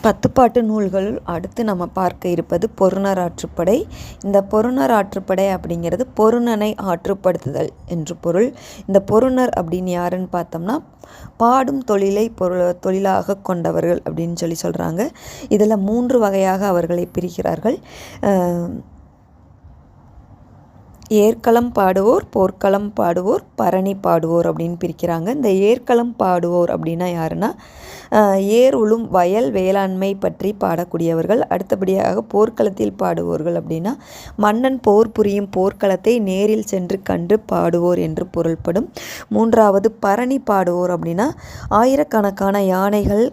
பத்துப்பாட்டு நூல்கள் அடுத்து நம்ம பார்க்க இருப்பது பொருணர் ஆற்றுப்படை. இந்த பொருணர் ஆற்றுப்படை அப்படிங்கிறது பொருணனை ஆற்றுப்படுத்துதல் என்று பொருள். இந்த பொருணர் அப்படின்னு யாருன்னு பார்த்தோம்னா பாடும் தொழிலை தொழிலாக கொண்டவர்கள் அப்படின்னு சொல்கிறாங்க. இதில் 3 வகையாக அவர்களை பிரிக்கிறார்கள். ஏற்களம் பாடுவோர், போர்க்களம் பாடுவோர், பரணி பாடுவோர் அப்படின்னு பிரிக்கிறாங்க. இந்த ஏற்களம் பாடுவோர் அப்படின்னா யாருன்னா ஏர் உழும் வயல் வேளாண்மை பற்றி பாடக்கூடியவர்கள். அடுத்தபடியாக போர்க்களத்தில் பாடுவோர்கள் அப்படின்னா மன்னன் போர் புரியும் போர்க்களத்தை நேரில் சென்று கண்டு பாடுவோர் என்று பொருள்படும். 3வது பரணி பாடுவோர் அப்படின்னா ஆயிரக்கணக்கான யானைகள்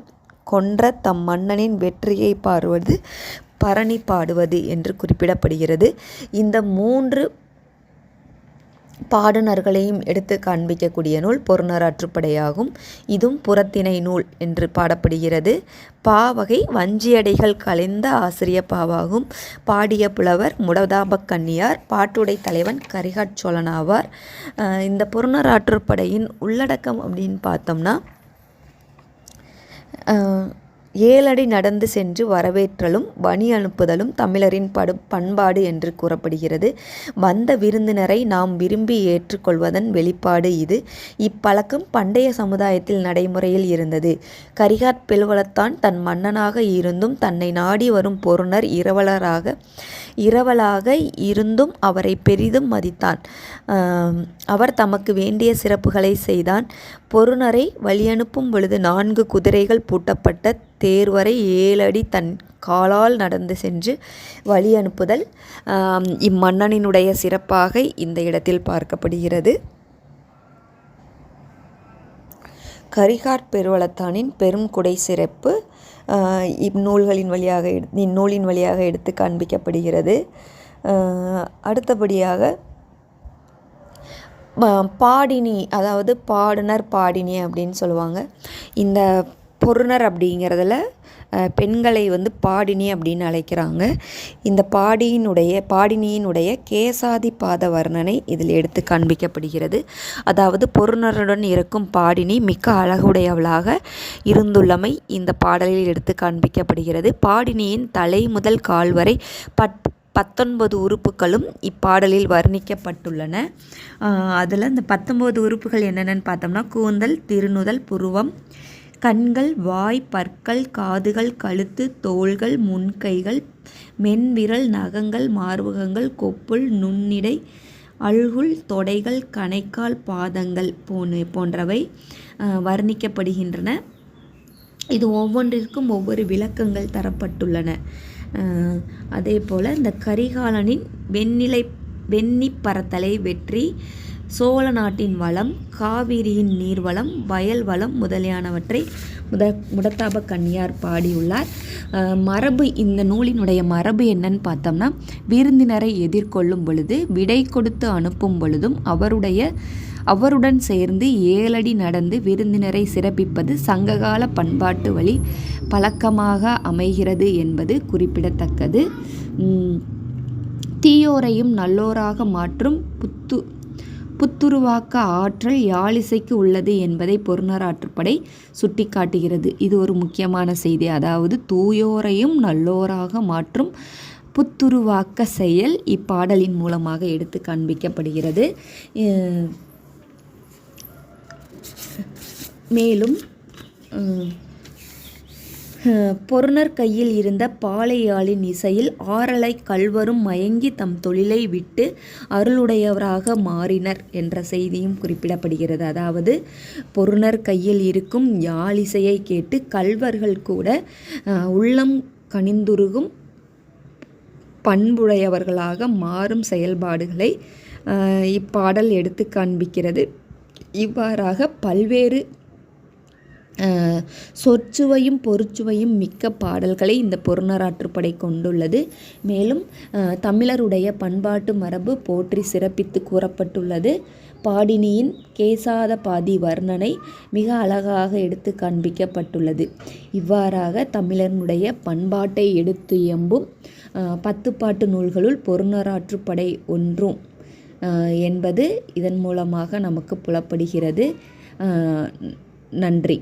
கொன்ற தம் மன்னனின் வெற்றியை பாடுவது பரணி பாடுவது என்று குறிப்பிடப்படுகிறது. இந்த 3 பாடுனர்களையும் எடுத்து காண்பிக்கக்கூடிய நூல் பொருணர் ஆற்றுப்படையாகும். இதுவும் புறத்திணை நூல் என்று பாடப்படுகிறது. பாவகை வஞ்சியடைகள் கலைந்த ஆசிரிய பாவாகும். பாடிய புலவர் முடதாபக் கண்ணியார். பாட்டுடை தலைவன் கரிகாட் சோழன் ஆவார். இந்த பொருணர் ஆற்றுப்படையின் உள்ளடக்கம் அப்படின்னு பார்த்தோம்னா 7 அடி நடந்து சென்று வரவேற்றலும் வழி அனுப்புதலும் தமிழரின் பண்பாடு என்று கூறப்படுகிறது. வந்த விருந்தினரை நாம் விரும்பி ஏற்றுக்கொள்வதன் வெளிப்பாடு இது. இப்பழக்கம் பண்டைய சமுதாயத்தில் நடைமுறையில் இருந்தது. கரிகாட் பெருவளத்தான் தன் மன்னனாக இருந்தும் தன்னை நாடி வரும் பொருணர் இரவலாக இருந்தும் அவரை பெரிதும் மதித்தான். அவர் தமக்கு வேண்டிய சிறப்புகளை செய்தான். பொருணரை வழியனுப்பும் பொழுது 4 குதிரைகள் பூட்டப்பட்ட தேர்வரை 7 அடி தன் காலால் நடந்து சென்று வழி அனுப்புதல் இம்மன்னனினுடைய சிறப்பாக இந்த இடத்தில் பார்க்கப்படுகிறது. கரிகாட் பெருவளத்தானின் பெரும் குடை சிறப்பு இந்நூலின் வழியாக எடுத்து காண்பிக்கப்படுகிறது. அடுத்தபடியாக பாடினி, அதாவது பாடுனர் பாடினி அப்படின்னு சொல்லுவாங்க. இந்த பொருணர் அப்படிங்கிறதுல பெண்களை பாடினி அப்படின்னு அழைக்கிறாங்க. இந்த பாடினியினுடைய கேசாதி பாத வர்ணனை இதில் எடுத்து காண்பிக்கப்படுகிறது. அதாவது பொருணருடன் இருக்கும் பாடினி மிக்க அழகுடையவளாக இருந்துள்ளமை இந்த பாடலில் எடுத்து காண்பிக்கப்படுகிறது. பாடினியின் தலை முதல் கால் வரை 19 உறுப்புகளும் இப்பாடலில் வர்ணிக்கப்பட்டுள்ளன. அதில் இந்த 19 உறுப்புகள் என்னென்னு பார்த்தோம்னா கூந்தல், திருநுதல், புருவம், கண்கள், வாய், பற்கள், காதுகள், கழுத்து, தோள்கள், முன்கைகள், மென்விரல், நகங்கள், மார்பகங்கள், கொப்புள், நுண்ணிடை, அல்குல், தொடைகள், கணைக்கால், பாதங்கள் போன்றவை வர்ணிக்கப்படுகின்றன. இது ஒவ்வொன்றிற்கும் ஒவ்வொரு விளக்கங்கள் தரப்பட்டுள்ளன. அதே போல் இந்த கரிகாலனின் வெண்ணி பறத்தலை வெற்றி, சோழ நாட்டின் வளம், காவிரியின் நீர்வளம், வயல் வளம் முதலியானவற்றை முடத்தாப கண்ணியார் பாடியுள்ளார். இந்த நூலினுடைய மரபு என்னன்னு பார்த்தோம்னா விருந்தினரை எதிர்கொள்ளும் பொழுது விடை கொடுத்து அனுப்பும் பொழுதும் அவருடன் சேர்ந்து 7 அடி நடந்து விருந்தினரை சிறப்பிப்பது சங்ககால பண்பாட்டு வழி பழக்கமாக அமைகிறது என்பது குறிப்பிடத்தக்கது. தீயோரையும் நல்லோராக மாற்றும் புத்துருவாக்க ஆற்றல் யாழிசைக்கு உள்ளது என்பதை பொருணர் ஆற்றுப்படை சுட்டிக்காட்டுகிறது. இது ஒரு முக்கியமான செய்தி. அதாவது தூயோரையும் நல்லோராக மாற்றும் புத்துருவாக்க செயல் இப்பாடலின் மூலமாக எடுத்து காண்பிக்கப்படுகிறது. மேலும் பொருணர் கையில் இருந்த பாலையாளின் இசையில் ஆறலை கள்வரும் மயங்கி தம் தொழிலை விட்டு அருளுடையவராக மாறினர் என்ற செய்தியும் குறிப்பிடப்படுகிறது. அதாவது பொருணர் கையில் இருக்கும் யாழிசையை கேட்டு கள்வர்கள் கூட உள்ளம் கனிந்துருகும் பண்புடையவர்களாக மாறும் செயல்பாடுகளை இப்பாடல் எடுத்து காண்பிக்கிறது. இவ்வாறாக பல்வேறு சொற்சுவையும் பொருட்சுவையும் மிக்க பாடல்களை இந்த பொருணர் ஆற்றுப்படை கொண்டுள்ளது. மேலும் தமிழருடைய பண்பாட்டு மரபு போற்றி சிறப்பித்து கூறப்பட்டுள்ளது. பாடினியின் கேசாத பாதி வர்ணனை மிக அழகாக எடுத்து காண்பிக்கப்பட்டுள்ளது. இவ்வாறாக தமிழனுடைய பண்பாட்டை எடுத்து எம்பும் 10 பாட்டு நூல்களுள் பொருணர் ஆற்றுப்படை ஒன்றும் என்பது இதன் மூலமாக நமக்கு புலப்படுகிறது. நன்றி.